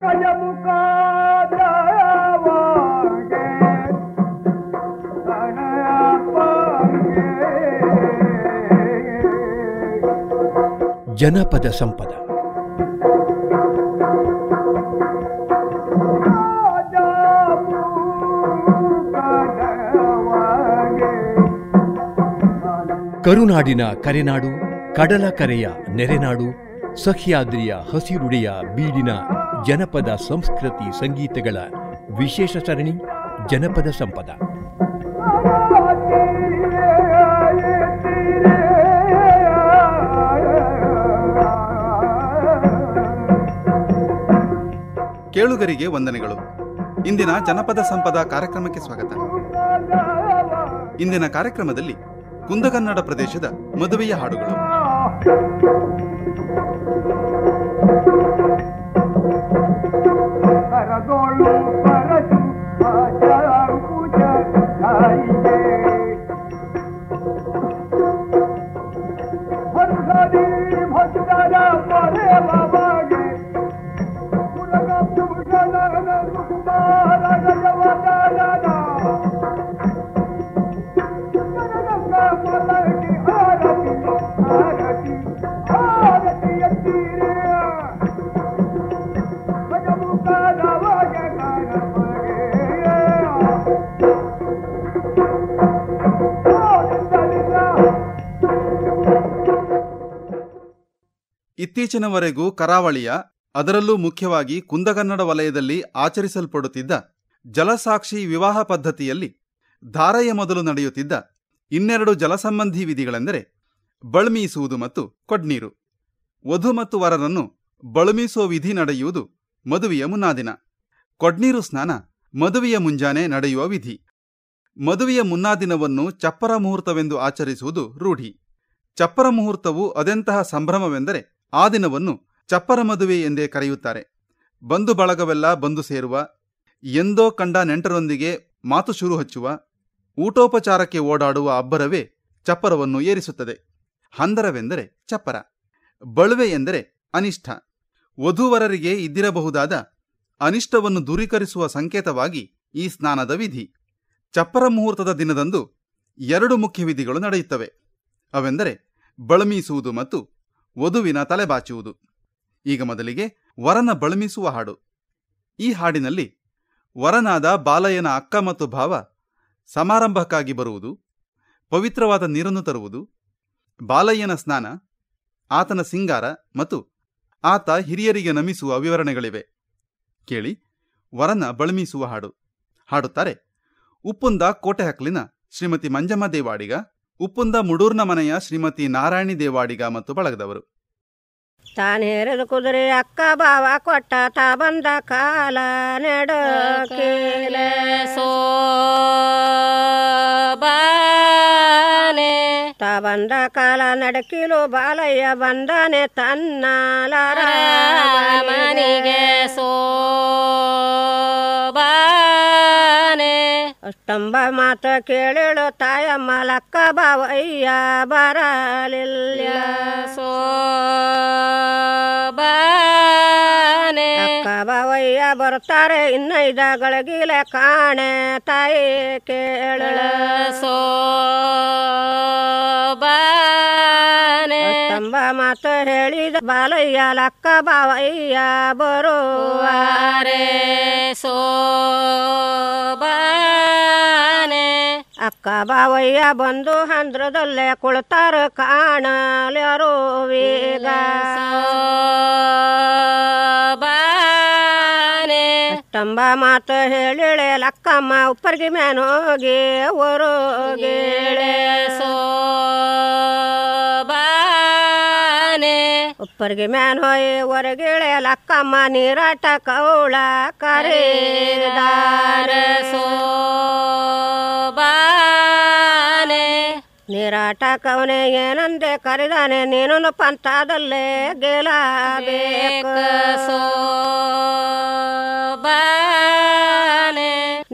ಜನಪದ ಸಂಪದ. ಕರುನಾಡಿನ ಕರೆನಾಡು, ಕಡಲ ಕರೆಯ ನೆರೆನಾಡು, ಸಹ್ಯಾದ್ರಿಯ ಹಸಿರುಡೆಯ ಬೀಡಿನ ಜನಪದ ಸಂಸ್ಕೃತಿ ಸಂಗೀತಗಳ ವಿಶೇಷ ಸರಣಿ ಜನಪದ ಸಂಪದ. ಕೇಳುಗರಿಗೆ ವಂದನೆಗಳು. ಇಂದಿನ ಜನಪದ ಸಂಪದ ಕಾರ್ಯಕ್ರಮಕ್ಕೆ ಸ್ವಾಗತ. ಇಂದಿನ ಕಾರ್ಯಕ್ರಮದಲ್ಲಿ ಕುಂದಕನ್ನಡ ಪ್ರದೇಶದ ಮದುವೆಯ ಹಾಡುಗಳು. ಇತ್ತೀಚಿನವರೆಗೂ ಕರಾವಳಿಯ, ಅದರಲ್ಲೂ ಮುಖ್ಯವಾಗಿ ಕುಂದಕನ್ನಡ ವಲಯದಲ್ಲಿ ಆಚರಿಸಲ್ಪಡುತ್ತಿದ್ದ ಜಲಸಾಕ್ಷಿ ವಿವಾಹ ಪದ್ಧತಿಯಲ್ಲಿ ಧಾರೆಯ ಮೊದಲು ನಡೆಯುತ್ತಿದ್ದ ಇನ್ನೆರಡು ಜಲಸಂಬಂಧಿ ವಿಧಿಗಳೆಂದರೆ ಬಳ್ಮೀಸುವುದು ಮತ್ತು ಕೊಡ್ನೀರು. ವಧು ಮತ್ತು ವರರನ್ನು ಬಳುಮೀಸುವ ವಿಧಿ ನಡೆಯುವುದು ಮದುವೆಯ ಮುನ್ನಾದಿನ. ಕೊಡ್ನೀರು ಸ್ನಾನ ಮದುವೆಯ ಮುಂಜಾನೆ ನಡೆಯುವ ವಿಧಿ. ಮದುವೆಯ ಮುನ್ನಾದಿನವನ್ನು ಚಪ್ಪರ ಮುಹೂರ್ತವೆಂದು ಆಚರಿಸುವುದು ರೂಢಿ. ಚಪ್ಪರ ಮುಹೂರ್ತವು ಅದೆಂತಹ ಸಂಭ್ರಮವೆಂದರೆ ಆ ದಿನವನ್ನು ಚಪ್ಪರ ಮದುವೆ ಎಂದೇ ಕರೆಯುತ್ತಾರೆ. ಬಂಧು ಬಳಗವೆಲ್ಲ ಬಂದು ಸೇರುವ, ಎಂದೋ ಕಂಡ ನೆಂಟರೊಂದಿಗೆ ಮಾತು ಶುರು ಹಚ್ಚುವ, ಊಟೋಪಚಾರಕ್ಕೆ ಓಡಾಡುವ ಅಬ್ಬರವೇ ಚಪ್ಪರವನ್ನು ಏರಿಸುತ್ತದೆ. ಹಂದರವೆಂದರೆ ಚಪ್ಪರ, ಬಳುವೆ ಎಂದರೆ ಅನಿಷ್ಟ. ವಧೂವರರಿಗೆ ಇದ್ದಿರಬಹುದಾದ ಅನಿಷ್ಟವನ್ನು ದೂರೀಕರಿಸುವ ಸಂಕೇತವಾಗಿ ಈ ಸ್ನಾನದ ವಿಧಿ. ಚಪ್ಪರ ಮುಹೂರ್ತದ ದಿನದಂದು ಎರಡು ಮುಖ್ಯ ವಿಧಿಗಳು ನಡೆಯುತ್ತವೆ. ಅವೆಂದರೆ ಬಳುಮೀಸುವುದು ಮತ್ತು ವಧುವಿನ ತಲೆಬಾಚುವುದು. ಈಗ ಮೊದಲಿಗೆ ವರನ ಬಳುಮೀಸುವ ಹಾಡು. ಈ ಹಾಡಿನಲ್ಲಿ ವರನಾದ ಬಾಲಯ್ಯನ ಅಕ್ಕ ಮತ್ತು ಭಾವ ಸಮಾರಂಭಕ್ಕಾಗಿ ಬರುವುದು, ಪವಿತ್ರವಾದ ನೀರನ್ನು ತರುವುದು, ಬಾಲಯ್ಯನ ಸ್ನಾನ, ಆತನ ಸಿಂಗಾರ ಮತ್ತು ಆತ ಹಿರಿಯರಿಗೆ ನಮಿಸುವ ವಿವರಣೆಗಳಿವೆ. ಕೇಳಿ ವರನ ಬಳುಮೀಸುವ ಹಾಡು. ಹಾಡುತ್ತಾರೆ ಉಪ್ಪುಂದ ಕೋಟೆಹಕ್ಲಿನ ಶ್ರೀಮತಿ ಮಂಜಮ್ಮ ದೇವಾಡಿಗ, ಉಪ್ಪುಂದ ಮುಡೂರ್ನ ಮನೆಯ ಶ್ರೀಮತಿ ನಾರಾಯಣಿ ದೇವಾಡಿಗ ಮತ್ತು ಬಳಗದವರು. ತಾನೇರದ ಕುದುರೆ ಅಕ್ಕ ಬಾವ ಕೊಟ್ಟ ತಾ ಬಂದ ಕಾಲ ನೆಡಕೇಲೆ ಸೋಬಾನೆ ತಾ ಬಂದ ಕಾಲ ನಡಕಿಲು ಬಾಲಯ್ಯ ಬಂದಾನೆ ತನ್ನ ಮನೆಗೆ ಸೋಬಾನೆ ಅಷ್ಟಂಬ ಮಾತ ಕೇಳಿಳು ತಾಯಮ್ಮ ಲಕ್ಕ ಬಾವಯ್ಯ ಬರಲಿಲ್ಲ ಸೋಬಾನೆ ಅಕ್ಕ ಬಾವಯ್ಯ ಬರ್ತಾರೆ ಇನ್ನೈದ ಗಳಗಿಲೆ ಕಾಣೆ ತಾಯಿ ಕೇಳ ಸೋಬಾನೆ ಅಷ್ಟಂಬ ಮಾತ ಹೇಳಿದ ಬಾಲಯ್ಯ ಲಕ್ಕ ಬಾವಯ್ಯ ಬರುವಾರೆ ಸೋಬಾನೆ ಅಕ್ಕ ಬಾವಯ್ಯ ಬಂದು ಹಂದ್ರದಲ್ಲೇ ಕುಳ್ತಾರ ಕಾಣಲ್ಯಾರು ವೇಗ ಸೋಬಾನೆ ಅಷ್ಟಂಬ ಮಾತು ಹೇಳಿಳೆ ಲಕ್ಕಮ್ಮ ಉಪ್ಪರ್ಗಿ ಮ್ಯಾನೋಗಿ ಹೊರಗೇಳೆ ಸೋಬಾನೆ ಉಪ್ಪರ್ಗಿ ಮ್ಯಾನ್ ಹೋಯಿ ಹೊರಗೇಳೆ ಲಕ್ಕಮ್ಮ ನೀರಾಟ ಕೌಳ ಕರೆದಾರ ಸೋಬಾನೆ ನೀರಾಟ ಕವನೆ ಏನಂದೆ ಕರೆದಾನೆ ನೀನು ಪಂಥದಲ್ಲೇ ಗೆಲ್ಲಬೇಕು ಸೋಬಾನೆ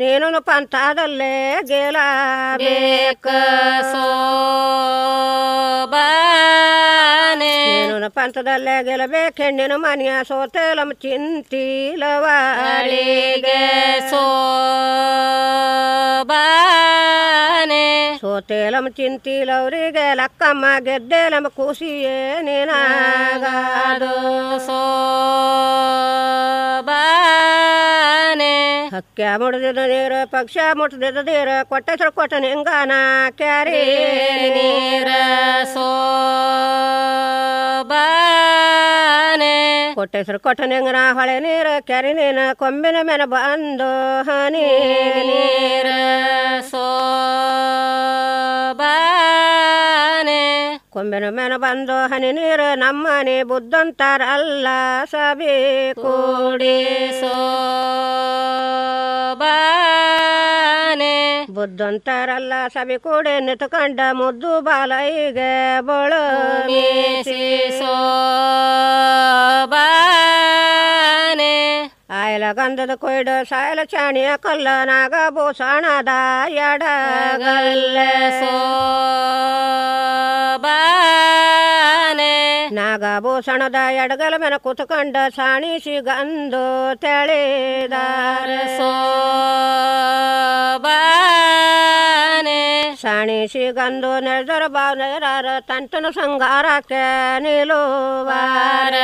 ನೀನು ಪಂಥದಲ್ಲೇ ಗೆಲ್ಲಬೇಕು ಸೋಬಾನೆ ನೀನು ಪಂಥದಲ್ಲೇ ಗೆಲ್ಲಬೇಕು ಹೆಣ್ಣಿನ ಮನೆಯ ಸೋತೇಲಂ ಚಿಂತಿಲವಾಳಿಗೆ ಸೋತೇಲಂ ಚಿಂತಿಲವರಿಗೆ ಲಕ್ಕಮ್ಮ ಗೆದ್ದೇಲಂ ಖುಷಿಯೇ ನಿನಗಾದು ಹಕ್ಕ್ಯ ಮುಡ್ದಿದ್ದ ನೀರು ಪಕ್ಷ ಮುಟ್ದಿದ್ದ ನೀರು ಕೊಟ್ಟೆಸರು ಕೊಟ್ಟ ನಿಂಗಾನ ಕ್ಯಾರಿ ನೀರ ಕೊಟ್ಟೆಸರು ಕೊಟ್ಟ ನಿಂಗನ ಹೊಳೆ ನೀರು ಕ್ಯಾರಿ ನೀನ ಕೊಂಬಿನ ಮೇಲೆ ಬಂದು ಹನಿ ನೀರ ಕೊಂಬಿನ ಮೇಲೆ ಬಂದು ಹನಿ ನೀರು ನಮ್ಮನೆ ಬುದ್ಧಂತಾರಲ್ಲ ಸಭೆ ಕೂಡಿಸೋ ಬುದ್ಧಂತಾರಲ್ಲ ಸಭೆ ಕೂಡಿ ನಿಂತುಕೊಂಡ ಮುದ್ದು ಬಾಲೈಗೆ ಬಳು ಆಯಲ ಗಂಧದ ಕೊಯ್ಡು ಸಾಯಲ ಚಾಣಿಯ ಕಲ್ಲ ನಾಗ ಭೂಷಣದ ಎಡಗಲ್ಲ ನಾಗಭೂಷಣದ ಎಡಗಲ ಮೇಲೆ ಕೂತ್ಕೊಂಡ ಸಾಣಿಸಿ ಗಂದು ತೆಳೆದಾರ ಸಾಣಿಸಿ ಗಂದು ನೆರೆದರ ಬಾವನರ ತಂತನ ಸಂಗಾರಕ್ಕೆ ನಿಲುವಾರ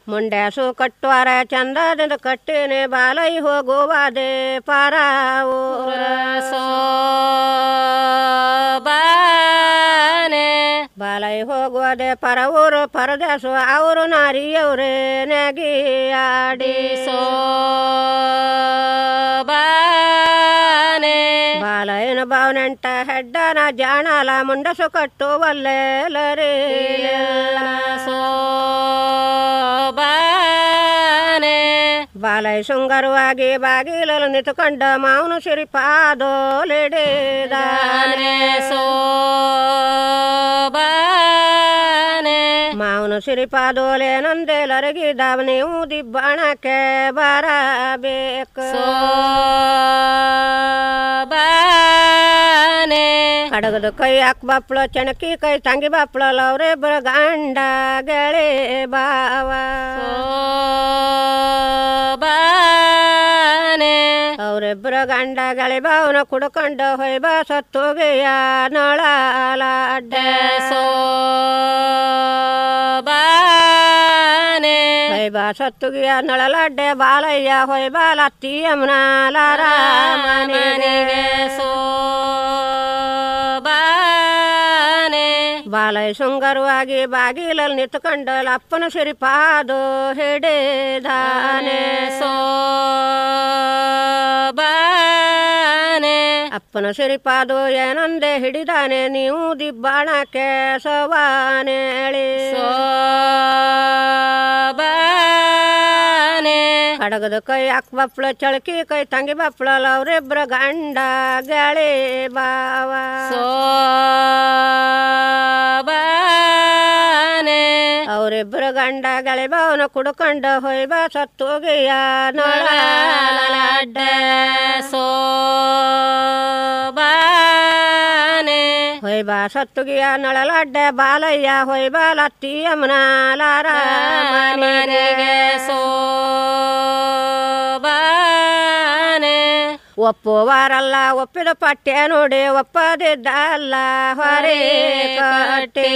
ಮುಂಡ್ಯಾಸು ಕಟ್ಟುವಾರ ಚಂದದಿಂದ ಕಟ್ಟಿನಿ ಬಾಲೈ ಹೋಗುವಾದೆ ಪಾರ ಬಾಲೈ ಹೋಗುವುದೇ ಪರ ಊರು ಪರದೇಸು ಅವರು ನಾರಿಯವ್ರೆ ನೆಗಿಯಾಡಿಸೋ ಬಾಲಯ್ಯನ ಬಾವನೆಂಟ ಹೆಡ್ಡನ ಜಾಣಲ ಮುಂಡಸು ಕಟ್ಟುವಲ್ಲೆಲ್ಲರೇ ಬಾಲೈ ಸುಂಗರವಾಗಿ ಬಾಗಿಲಲು ನಿಂತುಕೊಂಡ ಮಾವನು ಸಿರಿಪಾದೋಲಿಡಿದಾನೆ ಮಾವನು ಸಿರಿಪಾದೋಲೆ ನಂದೇಲರಗಿದ್ದಾವ ನೀವು ದಿಬ್ಬಣಕ್ಕೆ ಬರಬೇಕು ಕಡಗದ ಕೈ ಹಾಕ್ ಬಾಪ್ಳ ಚಣಕಿ ಕೈ ತಂಗಿ ಬಾಪ್ಳಲ್ಲ ಅವ್ರಿಬ್ಬರ ಗಂಡ ಗೆಳೆ ಬಾವ ಅವರಿಬ್ಬರ ಗಂಡ ಗೆಳೆ ಬಾವನ ಕುಡ್ಕೊಂಡ ಹೊಯ್ಬ ಸತ್ತೋಗೆಯ ನೊಳಲಾಡ್ಡ ಹೊಯ್ಬ ಸತ್ತುಗಿಯ ನೊಳಲಾಡ್ಡೆ ಬಾಲಯ್ಯ ಹೊಯ್ಬಾಲತ್ತಿ ಯಮುನಾಲಾರ ಮನೆಗೆ ಬಾಲಯ್ಯ ಸುಂಗರವಾಗಿ ಬಾಗಿಲಲ್ಲಿ ನಿಂತುಕೊಂಡಲ್ಲ ಅಪ್ಪನ ಸಿರಿಪಾದು ಹಿಡಿದಾನೆ ಅಪ್ಪನ ಸಿರಿಪಾದು ಏನಂದೆ ಹಿಡಿದಾನೆ ನೀವು ದಿಬ್ಬಾಣಕ್ಕೆ ಸವಾನೇಳಿ ಕಡಗದ ಕೈ ಅಕ್ಕ ಬಪ್ಳ ಚಳಕಿ ಕೈ ತಂಗಿ ಬಪ್ಳಲ್ಲ ಅವ್ರಿಬ್ರ ಗಂಡ ಗೆಳೆ ಬಾವ ಅವರಿಬ್ಬರ ಗಂಡ ಗೆಳೆ ಬಾವನ ಕುಡ್ಕೊಂಡ ಹೊಯ್ಬ ಸತ್ತೋಗಿಯ ನೊಳಲಾಡ್ಡ ಹೊಯ್ಬ ಸತ್ತುಗಿಯ ನೊಳಲಾಡ್ಡೆ ಬಾಲಯ್ಯ ಹೊಯ್ಬಾಲತ್ತಿ ಯಮುನಾಲಾರ ಮನೆಗೆ ಒಪ್ಪುವಾರಲ್ಲ ಒಪ್ಪಿದ ಪಠ್ಯ ನೋಡಿ ಒಪ್ಪದಿದ್ದಲ್ಲ ಹೊರೆ ಕಟ್ಟಿ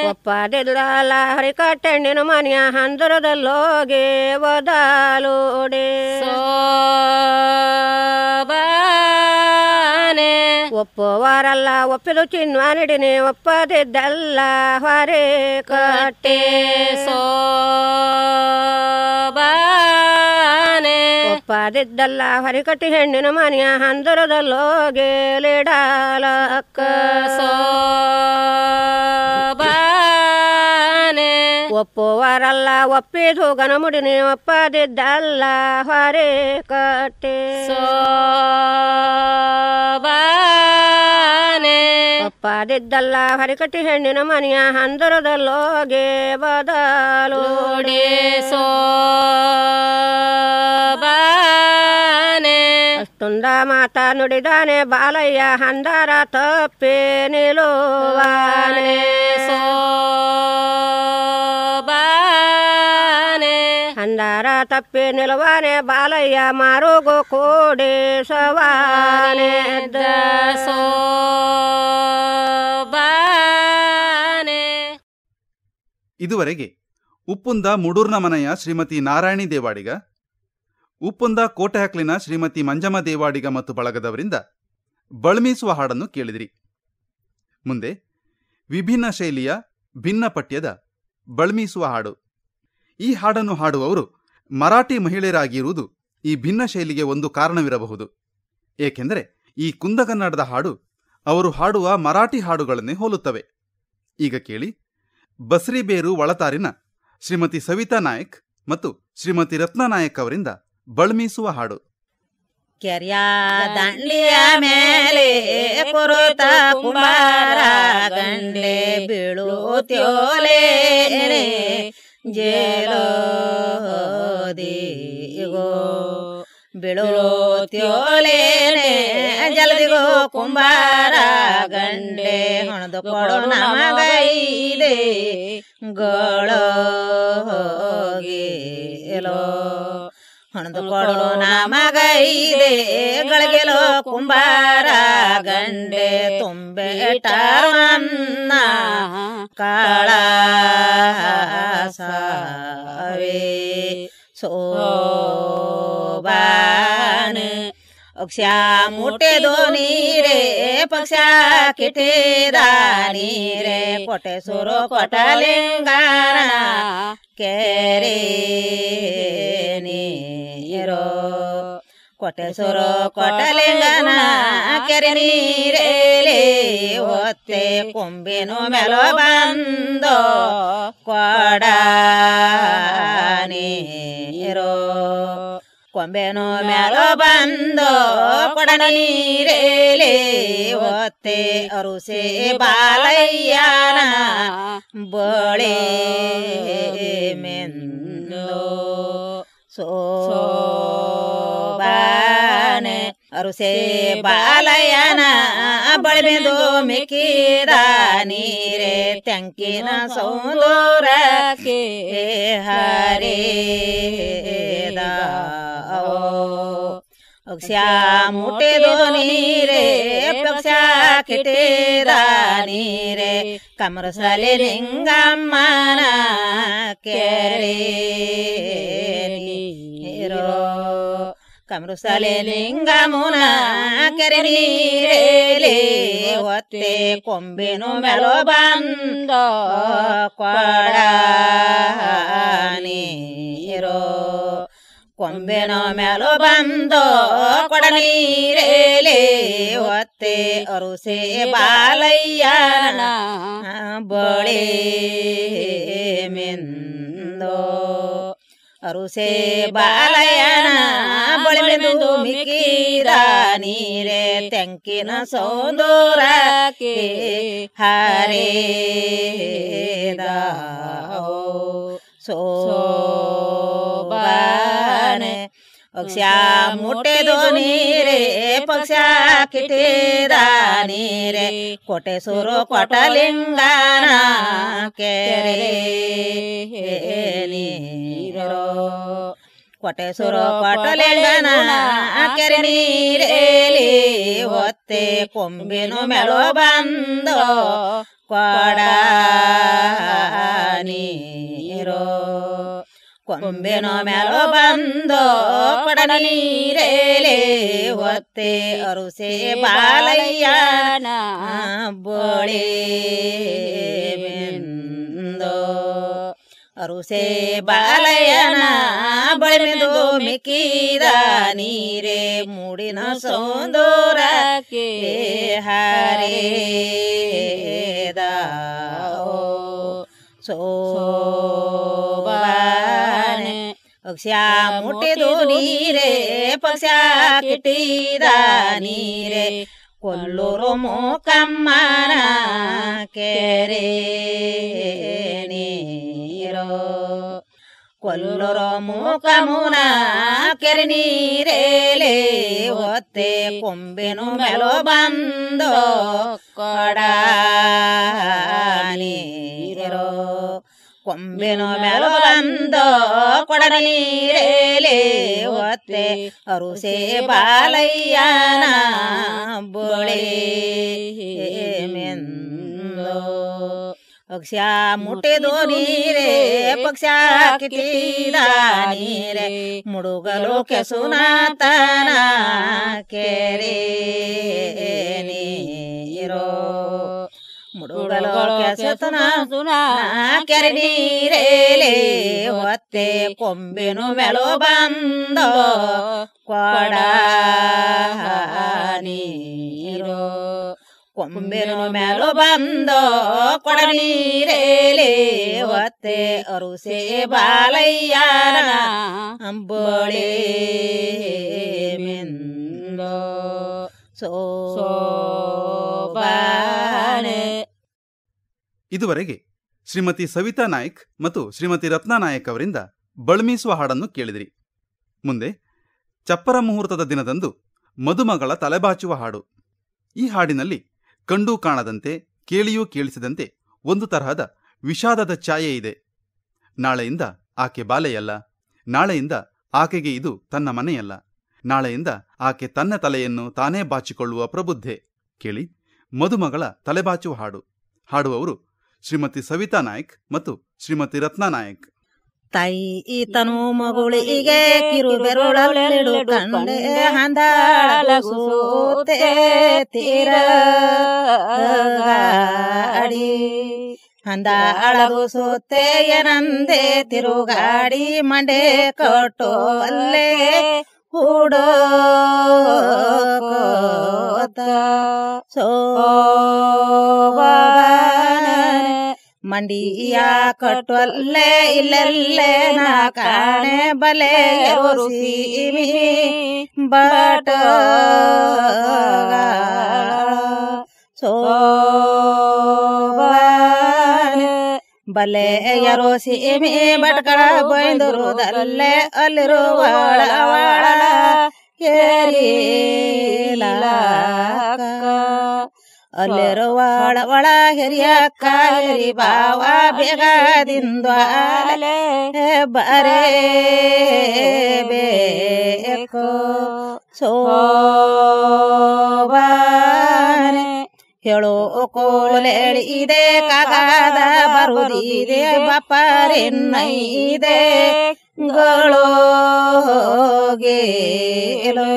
ಒಪ್ಪದಿದ್ದಲ್ಲ ಹೊರೆ ಕಟ್ಟೆಣ್ಣಿನ ಮನೆಯ ಹಂದರದಲ್ಲೋಗಿ ಒದಲೋಡಿ ಒಪ್ಪುವಾರಲ್ಲ ಒಪ್ಪಿದು ಚಿನ್ವ ನಿಡಿನಿ ಒಪ್ಪದಿದ್ದಲ್ಲ ಹೊರೆ ಕಟ್ಟಿ ಒಪ್ಪದಿದ್ದಲ್ಲ ಹೊರಿಕಟ್ಟಿ ಹೆಣ್ಣಿನ ಮನೆಯ ಹಂದರದಲ್ಲೋಗಿ ಲಿಡಲಕ್ಕ ಒಪ್ಪುವರಲ್ಲ ಒಪ್ಪಿದು ಗನಮುಡಿನಿ ಒಪ್ಪದಿದ್ದಲ್ಲ ಹೊರೆ ಕಟ್ಟಿ ಒಪ್ಪದಿದ್ದಲ್ಲ ಹೊರಿಕಟ್ಟಿ ಹೆಣ್ಣಿನ ಮನೆಯ ಹಂದರದಲ್ಲೋಗಿ ಬದಲೋಡಿ ತುಂದ ಮಾತ ನುಡಿದಾನೆ ಬಾಲಯ್ಯ ಹಂದರ ತಪ್ಪೆ ನಿಲುವಾನೆ ಹಂದರ ತಪ್ಪೆ ನಿಲುವಾನೆ ಬಾಲಯ್ಯ ಮಾರುಗು ಕೂಡಿ ಸವಾನೆ ಇದುವರೆಗೆ ಉಪ್ಪುಂದ ಮುಡೂರ್ನ ಮನೆಯ ಶ್ರೀಮತಿ ನಾರಾಯಣಿ ದೇವಾಡಿಗ, ಉಪ್ಪುಂದ ಕೋಟೆಹಕ್ಲಿನ ಶ್ರೀಮತಿ ಮಂಜಮ್ಮ ದೇವಾಡಿಗ ಮತ್ತು ಬಳಗದವರಿಂದ ಬಳ್ಮೀಸುವ ಹಾಡನ್ನು ಕೇಳಿದಿರಿ. ಮುಂದೆ ವಿಭಿನ್ನ ಶೈಲಿಯ ಭಿನ್ನ ಪಠ್ಯದ ಬಳ್ಮೀಸುವ ಹಾಡು. ಈ ಹಾಡನ್ನು ಹಾಡುವವರು ಮರಾಠಿ ಮಹಿಳೆಯರಾಗಿರುವುದು ಈ ಭಿನ್ನ ಶೈಲಿಗೆ ಒಂದು ಕಾರಣವಿರಬಹುದು. ಏಕೆಂದರೆ ಈ ಕುಂದಕನ್ನಡದ ಹಾಡು ಅವರು ಹಾಡುವ ಮರಾಠಿ ಹಾಡುಗಳನ್ನೇ ಹೋಲುತ್ತವೆ. ಈಗ ಕೇಳಿ ಬಸ್ರಿಬೇರು ಒಳತಾರಿನ ಶ್ರೀಮತಿ ಸವಿತಾ ನಾಯಕ್ ಮತ್ತು ಶ್ರೀಮತಿ ರತ್ನಾ ನಾಯಕ್ ಅವರಿಂದ ಬಳ್ಮೀಸುವ ಹಾಡು. ಕೆರೆಯ ದಂಡಿಯ ಮೇಲೆ ಕುರುತ ಕುಂಬಾರ ಗಂಡೆ ಬೀಳುತ್ಯೋಲೆ ಜೇಲೋ ದಿಗೋ ಬೀಳುತ್ಯೋಲೇನೆ ಜಲ್ದಿಗೋ ಕುಂಬಾರ ಗಂಡೆ ಹೊಣದು ಕೊಡೋ ನಮಗೈದೆ ಗೋಳೋ ಹೋಗಿಲೋ ಹೊಣದು ಕೊಡೋ ನಮಗೈದೆ ಗಳಿಗೆಲೋ ಕುಂಬಾರ ಗಂಡೆ ತುಂಬೆಟಾರನ್ನ ಕಾಳ ಸಾವೇ ಸೋಬಾನ अक्षा मोठे दोन्ही रे पक्षा किठे दानी रे कोटे सुरो कोटलिंगाना केरे नीरो कोटे सुरो कोटलिंगाना केरे नीरे ले होते कुंबिनो मेलो बंदो कोड़ा नीरो ಕೊಂಬೆನೋ ಮ್ಯಾಲೋ ಬಂದೋ ಕೊಡ ನೀರೇಲೆ ಒತ್ತೆ ಅರುಸೆ ಬಾಲಯ್ಯನ ಬಳೆ ಮೆಂದೋ ಸೋಬಾನೆ ಅರುಸೆ ಬಾಲಯ್ಯನ ಬಳೆಮೆಂದು ಮಿಕ್ಕಿದ ನೀರೆ ತೆಂಕಿನ ಸೌಂದೂರಕ್ಕೆ ಹರೇದ अक्षा मोठे दोन्ही रे पक्षा किटे रानी रे कमरसाले लिंगम्माना केरे नीरो कमरसाले लिंगमुना केरे नीरेले ಒತ್ತೆ ಕೊಂಬೆನು ಮೆಲೋ ಬಂದೋ ಕೊಡ ನೀರೋ ಕೊಂಬೆನೋ ಮೆಲೋ ಬಂದೋ ಕೊಡ ನೀರೇಲೆ ಒತ್ತೆ ಅರುಸೆ ಬಾಲಯ್ಯನ ಬಳೆ ಮೆಂದೋ ಅರುಸೆ ಬಾಲಯ್ಯನ ಬಳೆ ಮೆಂದು ಮಿಕ್ಕಿದ ನೀರೆ ತೆಂಕಿನ ಸೌಂದೂರಕ್ಕೆ ಹರೇದ ಸೋಬಾನೆ अक्षा मोठे दोन्ही रे पक्षा किटे रानी रे कोटे सुरो कोटलिंगाना केरे नीरो कोटे सुरो कोटलिंगाना केरे नीरेले ಒತ್ತೆ ಕೊಂಬೆನು ಮೆಲೋ ಬಂದೋ ಕೊಡ ನೀರೋ ಕೊಂಬೆನೋ ಮೆಲೋ ಬಂದೋ ಕೊಡ ನೀರೇಲೆ ಒತ್ತೆ ಅರುಸೆ ಬಾಲಯ್ಯನ ಬಳೆ ಮೆಂದೋ ಅರುಸೆ ಬಾಲಯ್ಯನ ಬಳೆ ಮೆಂದು ಮಿಕ್ಕಿದ ನೀರೆ ಮೂಡಿನ ಸೌಂದೂರಕ್ಕೆ ಹರೇದ ಸೋಬಾನೆ अक्षा मोठे दोन्ही रे पक्षा किटीದ ನೀರೆ ಕೊಲ್ಲೂರು ಮೋಕಮ್ಮನ ಕೆರೆ ನೀರೋ ಕೊಲ್ಲುರೋ ಮೂಕಮುನ ಕೆರೆ ನೀರೇಲೆ ಒತ್ತೆ ಕೊಂಬೆನು ಮೆಲೋ ಬಂದೋ ಕೊಡ ನೀರೋ ಕೊಂಬೆನು ಮೆಲೋ ಬಂದೋ ಕೊಡ ನೀರೇಲೆ ಒತ್ತೆ ಅರುಸೆ ಬಾಲಯ್ಯನ ಬೋಳೆ ಮೆಂದೋ ಪಕ್ಷ ಮುಟ್ಟಿದು ನೀರೇ ಪಕ್ಷ ಕಿಟ್ಟಿದ ನೀರೇ ಮುಡುಗಲು ಕೆಸುನಾತನ ಕೆರೆ ನೀರೋ ಮುಡುಗಲು ಕೆಸುನ ಕೆರೆ ನೀರೇಲೆ ಒತ್ತೆ ಕೊಂಬೆನು ಮೆಲೋ ಬಂದೋ ಕೊಡ ನೀರೋ ಕೊಂಬೆನು ಮೆಲೋ ಬಂದೋ ಕೊಡ ನೀರೇಲೆ ಒತ್ತೆ ಅರುಸೆ ಬಾಲಯ್ಯನ ಅಂಬೋಳೆ ಮೆಂದೋ ಸೋಬಾನೆ. ಇದುವರೆಗೆ ಶ್ರೀಮತಿ ಸವಿತಾ ನಾಯ್ಕ್ ಮತ್ತು ಶ್ರೀಮತಿ ರತ್ನಾ ನಾಯಕ್ ಅವರಿಂದ ಬಳ್ಮೀಸುವ ಹಾಡನ್ನು ಕೇಳಿದಿರಿ. ಮುಂದೆ ಚಪ್ಪರ ಮುಹೂರ್ತದ ದಿನದಂದು ಮದುಮಗಳ ತಲೆಬಾಚುವ ಹಾಡು. ಈ ಹಾಡಿನಲ್ಲಿ ಕಂಡೂ ಕಾಣದಂತೆ ಕೇಳಿಯೂ ಕೇಳಿಸಿದಂತೆ ಒಂದು ತರಹದ ವಿಷಾದದ ಛಾಯೆ ಇದೆ. ನಾಳೆಯಿಂದ ಆಕೆ ಬಾಲೆಯಲ್ಲ, ನಾಳೆಯಿಂದ ಆಕೆಗೆ ಇದು ತನ್ನ ಮನೆಯಲ್ಲ, ನಾಳೆಯಿಂದ ಆಕೆ ತನ್ನ ತಲೆಯನ್ನು ತಾನೇ ಬಾಚಿಕೊಳ್ಳುವ ಪ್ರಬುದ್ಧೆ. ಕೇಳಿ ಮದುಮಗಳ ತಲೆಬಾಚುವ ಹಾಡು. ಹಾಡುವವರು ಶ್ರೀಮತಿ ಸವಿತಾ ನಾಯ್ಕ್ ಮತ್ತು ಶ್ರೀಮತಿ ರತ್ನಾ ನಾಯಕ್. ತಾಯಿ ತನು ಮಗುಳಿಗೆ ಕಿರು ಬೆರಳಲ್ಲಿಡು ಕಂಡೆ ಹಂದಾಳಗೂತೆ ತಿರುಗಾಡಿ ಹಂದಾಳಗೂಸುತ್ತೆ ಏನಂದೆ ತಿರುಗಾಡಿ ಮಂಡೆ ಕೊಟ್ಟು ಅಲ್ಲೇ ಹೂಡೋತ ಮಂಡಿಯ ಕಟ್ಟೊಲ್ಲೆ ಇಲ್ಲೆಲ್ಲೆ ನಾ ಕಾಣೆ ಬಲೆ ರೋಸಿಮಿ ಬಟ ಬಲೆ ಯರೋಸಿಮಿ ಬಟ್ಕಳ ಬೈಂದುರುದಲ್ಲೇ ಅಲ್ಲಿರುವಳ ಅಲ್ಲಿರುವಳ ಒಳ ಹಿರಿಯಕ್ಕ ಹಿರಿ ಬಾವ ಬೇಗದಿಂದ್ವಾಲೆ ಬರೇ ಬೇಕು ಸೋಬಾನೆ ಹೇಳೋ ಕೋಳೆಳಿದೆ ಕಾಗದ ಬರುದಿದೆ ಬಪ್ಪರೆನ್ನೈದೆ ಗಳೋಗೇಲೋ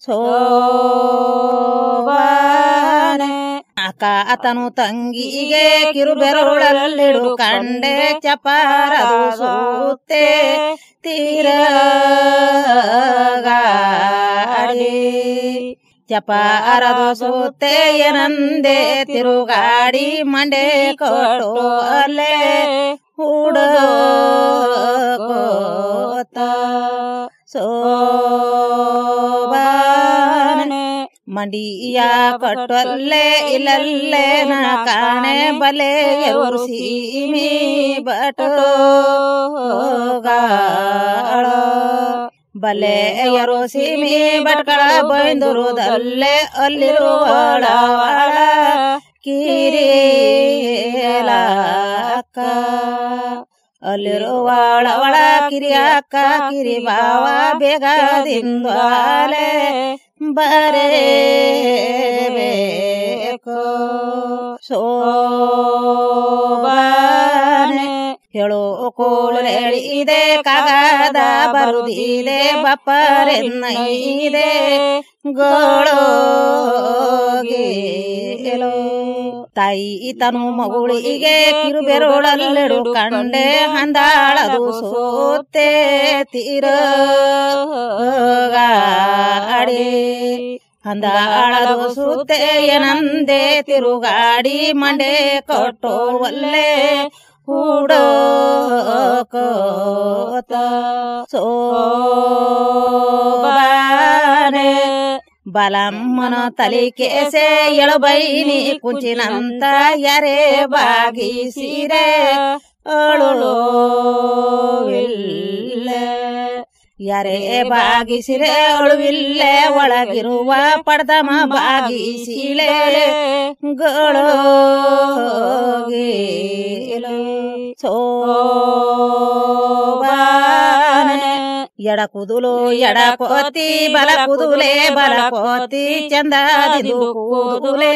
ಸೋಬಾನೆ ಅಕ್ಕ ಆತನು ತಂಗಿಗೆ ಕಿರು ಬೆರಳಲ್ಲಿಡು ಕಂಡೆ ಚಪಾರದು ಸೂತೆ ತಿರುಗಾಡಿ ಚಪಾರದು ಸೂತೆ ಏನಂದೆ ತಿರುಗಾಡಿ ಮಂಡೆ ಕೊಟ್ಟು ಅಲ್ಲೇ ಹುಡುಕೋತ ಸೋಬಾನೆ ಮಂಡಿಯ ಕಟ್ಟೊಲ್ಲೆ ಇಲ್ಲಲ್ಲೇ ನಾ ಕಾಣೆ ಬಲೆ ರೋಸಿಮಿ ಬಟೋಗಾಳ ಬಲೆ ರೋಸಿಮಿ ಬಟ್ಕಳ ಬೈಂದುರುದಲ್ಲೇ ಅಲ್ಲಿರುವಳ ಕಿರಿಯಕ್ಕ ಅಲ್ಲಿರುವಳ ಒಳ ಕಿರಿಯಕ್ಕ ಕಿರಿ ಬಾವ ಬೇಗದಿಂದ್ವಾಲೆ ಬರೇಬೇಕು ಸೋಬಾನೆ ಹೇಳೋ ಕೋಳೆಳಿದೆ ಕಾಗದ ಬರುದಿದೆ ಬಪ್ಪರೆನ್ನೈದೆ ಗಳೋಗೇಲೋ ತಾಯಿ ತನು ಮಗುಳಿಗೆ ಕಿರು ಬೆರಳಲ್ಲಿಡು ಕಂಡೆ ಹಂದಾಳದು ಸೋತೆ ತಿರುಗಾಡಿ ಹಂದಾಳದು ಸೂತೆ ಏನಂದೆ ತಿರುಗಾಡಿ ಮಂಡೆ ಕೊಟ್ಟು ಒಲ್ಲೆ ಹೂಡೋಕೋತ ಸೋಬಾನೆ ಬಲಮ್ಮನ ತಲಿಕೆಸೆ ಎಳುಬೈನಿ ಕುಂಚಿನಂತ ಯರೆ ಬಾಗಿಸಿರೆ ಅಳುವಿಲ್ಲ ಯಾರೇ ಬಾಗಿಸಿರೆ ಅಳುವಿಲ್ಲ ಒಳಗಿರುವ ಪಡ್ದಮ ಬಾಗಿಸಿಳೆ ಗಳೋಗಿಲು ಸೋಬಾನೆ ಎಡ ಕುದುಲು ಎಡ ಕೋತಿ ಬಲ ಕುದುಲೆ ಬಲ ಕೋತಿ ಚಂದದಿದು ಕೂದುಲೆ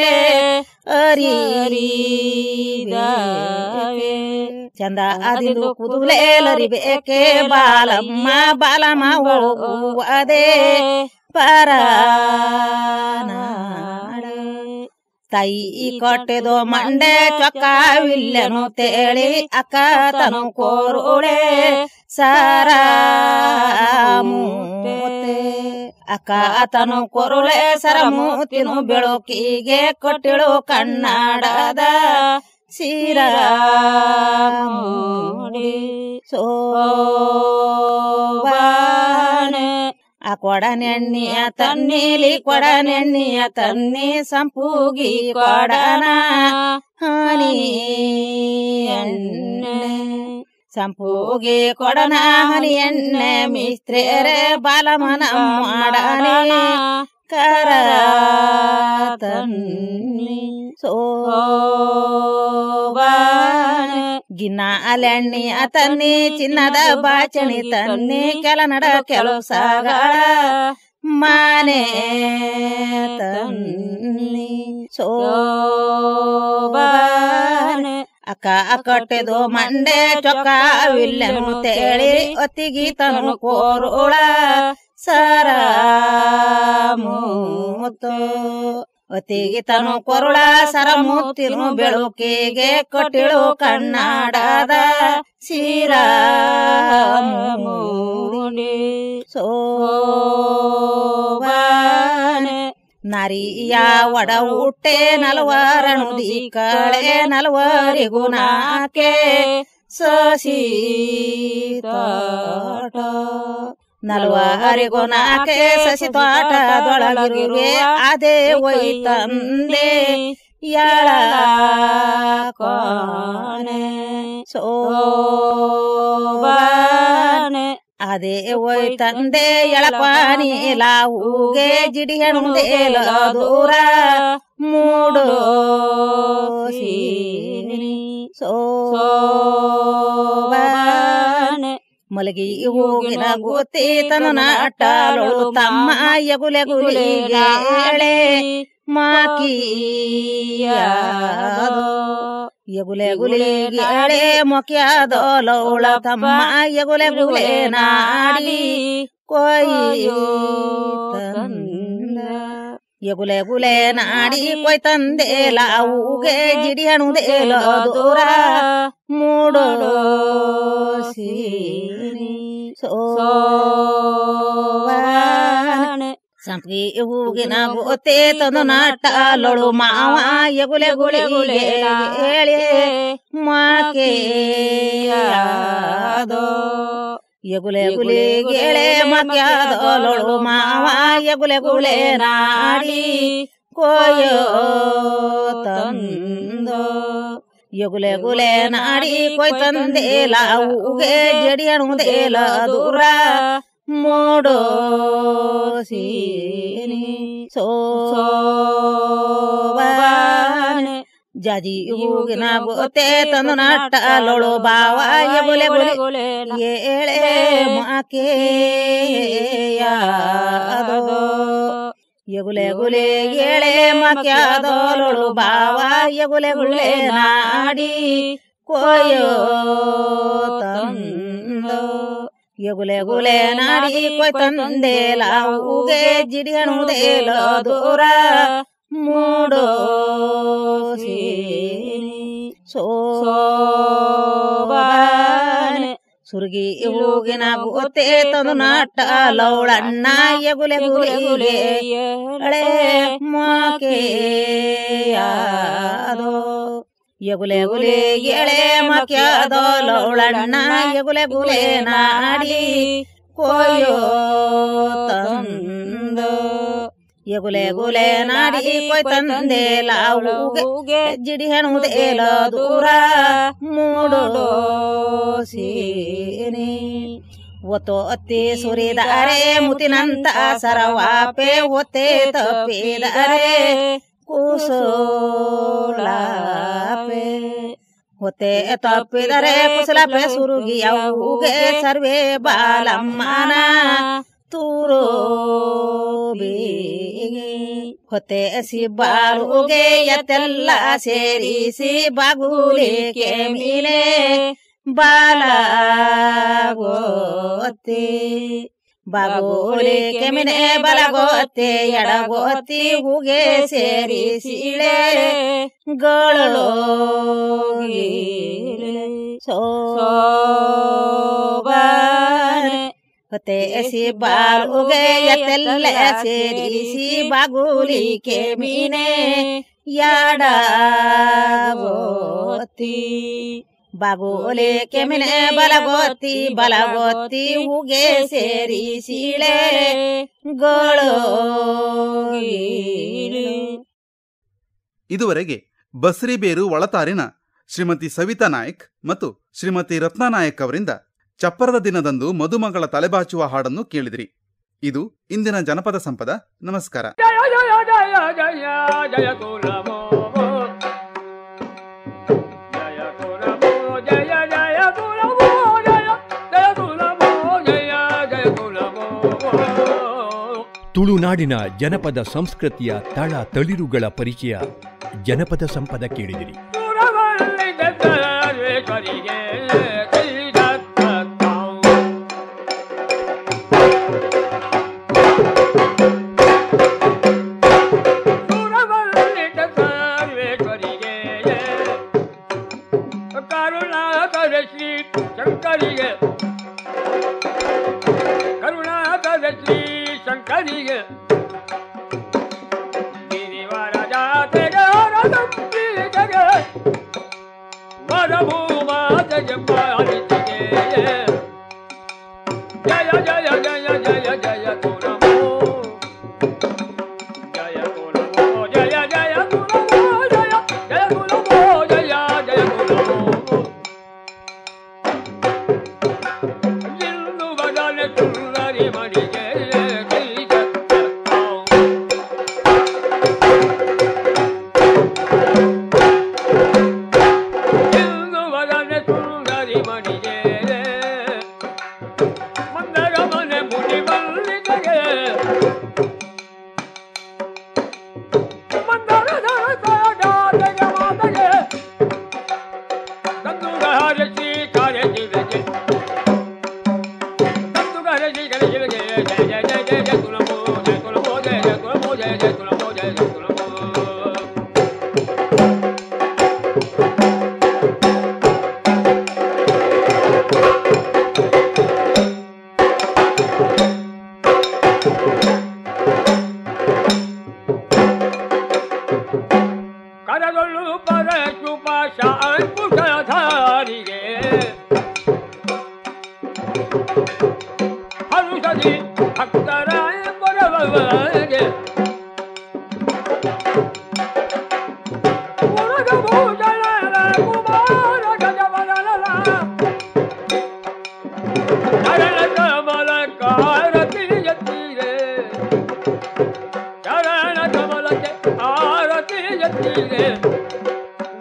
ಅರಿದಾವೆ ಚಂದ ಅದಿದು ಕುದುಲೆ ಲರಿಬೇಕೆ ಬಾಲಮ್ಮ ಬಾಲಮ್ಮ ಹೋಗುವುದೇ ಪರನಾಡೆ ತಾಯಿ ಕೊಟ್ಟೆದು ಮಂಡೆ ಚೊಕ್ಕವಿಲ್ಲೆನು ತೇಳಿ ಅಕ್ಕ ತನು ಕೋರುಳೆ ಸರಮೂತೆ ಅಕ್ಕ ತನು ಕೊರುಳೆ ಸರಮೂತಿನು ಬೆಳಕಿಗೆ ಕೊಟ್ಟಿಳು ಕನ್ನಡದ ಶಿರಮೂಡಿ ಸೋಬಾನೆ ಆ ಕೊಡನೆಣ್ಣಿಯ ತನ್ನಿಲಿ ಕೊಡನೆಣ್ಣಿಯ ತನ್ನಿ ಸಂಪೂಗಿ ಕೊಡನ ಹನಿ ಎಣ್ಣೆ ಸಂಪೂಗಿ ಕೊಡನ ಹನಿ ಎಣ್ಣೆ ಮಿಸ್ತ್ರೇರೆ ಬಾಲಮನ ಮಾಡನೆ ಕರ ತನ್ನಿ ಸೋಬಾನೆ ಗಿನ್ನ ಅಲೆಣ್ಣಿಯ ತನ್ನಿ ಚಿನ್ನದ ಬಾಚಣಿ ತನ್ನಿ ಕೆಲ ನಡ ಕೆಲಸಗಳ ಮನೆ ತನ್ನಿ ಸೋಬಾನೆ ಅಕ್ಕ ಕಟ್ಟೆದು ಮಂಡೆ ಚೊಕ್ಕವಿಲ್ಲೆನು ತೇಳಿ ಒತ್ತಿಗಿ ತನು ಕೋರುಳ ಸರಮೂತು ಒತ್ತಿಗಿ ತನು ಕೊರುಳ ಸರಮೂತಿನು ಬೆಳಕಿಗೆ ಕೊಟ್ಟಿಳು ಕನ್ನಡದ ಶಿರಮೂಡಿ ಸೋಬಾನೆ ನರಿಯ ಒಡ ಹುಟ್ಟೆ ನಲವರನು ದಿಕ್ಕಳೆ ನಲವರಿಗೂ ನಾಕೆ ಸಸಿ ತೋಟ ನಲವರಿಗೂ ನಾಕೆ ಸಸಿ ತೋಟದೊಳಗಿರುವೆ ಅದೇ ಒಯ್ತಂದೆ ಎಳ ಕೋನೆ ಸೋಬಾನೆ ಅದೇ ಒಯ್ತಂದೆ ಎಳಪಾನಿ ಲಾವುಗೆ ಜಿಡಿಯಣುದೇಲ ದೂರ ಮೂಡು ಸೋಬಾನೆ ಮಲಗಿ ಹೋಗಿನ ಗೊತ್ತಿ ತನು ನಾಟಲೊಳು ತಮ್ಮ ಎಗುಲೆಗುಲಿಗೆ ಮಾಕಿಯಾದೋ ಎಗುಲೆಗುಲಿಗೆ ಮೊಕ್ಯಾದೋಲೌಳ ತಮ್ಮ ಎಗುಲೆಗುಲೆ ನಾಡಿ ಕೊಯ್ಯು ತಂದ ಎಗುಲೆಗುಲೆ ನಾಡಿ ಕೊಯ್ ತಂದೆ ಲಾವುಗೆ ಜಿಡಿಯಣುದೇಲ ದೂರ ಮೂಡೋ ಸೀನಿ ಸೋಬಾನೆ ಸಂಪಿ ಹೂಗಿನ ಗೋತೆ ತಂದು ನಾಟಲೊಳು ಮಾವ ಎಗುಲೆಗುಲಿಗೆ ಹೇಳಿ ಮಾಕೆಯಾದೋ ಎಗುಲೆಗುಲಿಗೆ ಮಕ್ಯಾದೋಲೊಳು ಮಾವ ಎಗುಲೆಗುಲೆ ನಾಡಿ ಕೊಯ್ಯೋ ತಂದೋ ಎಗುಲೆಗುಲೆ ನಾಡಿ ಕೊಯ್ ತಂದೆ ಲಾವುಗೆ ಜಡಿಯಣುದೇಲ ದೂರ ಮೂಡೋ ಸೀನಿ ಸೋಬಾನೆ ಜಾಜಿ ಹೂಗಿನ ಗೋತೆ ತಂದು ನಾಟಲೊಳು ಬಾವ ಎಗುಲೆಗುಲೆ ಏಳೆ ಮಾಕೆಯಾದೋ ಎಗುಲೆಗುಲೆ ಏಳೆ ಮಾಕ್ಯಾದೋಲೊಳು ಬಾವ ಎಗುಲೆಗುಲೆ ನಾಡಿ ಕೊಯ್ಯೋ ತಂದೋ ಎಗುಲೆಗುಲೆ ನಾಡಿ ಕೊಯ್ ತಂದೆ ಲಾವುಗೆ ಜಿಡಿಯಣುದೇಲ ದೂರ ಮೂಡೋ ಸೀನಿ ಸೋಬಾನೆ ಸುರ್ಗಿ ಹೂಗಿನ ಗೋತೆ ತಂದು ನಾಟಲೌಳಣ್ಣ ಎಗುಲೆಗುಲಿಗೆ ಎಳೆ ಮಾಕೆಯಾದೋ ಎಗುಲೆಗುಲಿಗೆ ಎಳೆ ಮಾಕ್ಯಾದೋಲೌಳಣ್ಣ ಎಗುಲೆಗುಲೆ ನಾಡಿ ಕೊಯ್ಯೋ ತಂದೋ ಎಗುಲೆ ಗುಲೆ ನಾಡಿ ಕೊಯ್ ತಂದೆ ಲಾವುಗೆ ಜಿಡಿ ಹೆಣುವುದೇಲ ದೂರ ಮೂಡೋ ಸೀನಿ ಒತ್ತೋ ಅತ್ತಿ ಸುರಿದಾರೆ ಮುತಿನಂತ ಸರವಾಪೆ ಒತ್ತೆ ತಪ್ಪಿದಾರೆ ಕುಸೋಲಾಪೆ ಹೊತ್ತೆ ತಪ್ಪಿದರೆ ಕುಸಲಾಪೆ ಸುರುಗಿ ಅವುಗೆ ಸರ್ವೇ ಬಾಲಮ್ಮನ ತೂರೋ ಬೇಗೆ ಹೊತ್ತೆ ಸಿಬ್ಬಾಳುಗೆ ಎತ್ತೆಲ್ಲ ಸೇರಿಸಿ ಬಾಗುಲಿಕೆ ಮೀನೆ ಬಾಲಗೋತೆ ಬಾಗುಲಿಕೆ ಮಿನೆ ಬಲಗೋತೆ ಎಡಗೋತಿ ಹೂಗೆ ಸೇರಿಸಿಳೆ ಗಳೋಗಿ ಸೋಬಾನೆ ಹೊತ್ತೆ ಸಿಬ್ಬಾಳುಗೆ ಎತ್ತೆಲ್ಲ ಸೇರಿಸಿ ಬಾಗುಲಿಕೆ ಮೀನೆ ಎಡಗೋತಿ ಬಾಗೋಲೆ ಕೆಮಿನೆ ಬಲಗೋತಿ ಬಲಗೋತಿ ಹೂಗೆ ಸೇರಿಸಿಳೆ ಗೋಳೋಗಿ. ಇದುವರೆಗೆ ಬಸ್ರಿಬೇರು ಒಳತಾರಿನ ಶ್ರೀಮತಿ ಸವಿತಾ ನಾಯಕ್ ಮತ್ತು ಶ್ರೀಮತಿ ರತ್ನಾ ನಾಯಕ್ ಅವರಿಂದ ಚಪ್ಪರದ ದಿನದಂದು ಮದುಮಗಳ ತಲೆಬಾಚುವ ಹಾಡನ್ನು ಕೇಳಿದಿರಿ. ಇದು ಇಂದಿನ ಜನಪದ ಸಂಪದ. ನಮಸ್ಕಾರ. ತುಳುನಾಡಿನ ಜನಪದ ಸಂಸ್ಕೃತಿಯ ತಳ ತಳಿರುಗಳ ಪರಿಚಯ ಜನಪದ ಸಂಪದ ಕೇಳಿದಿರಿ.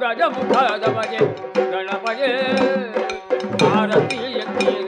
ಗಜಮುಖದ ಬಗೆ ಗಣಪಗೆ ಆರತಿ ಎತ್ತೀರೆ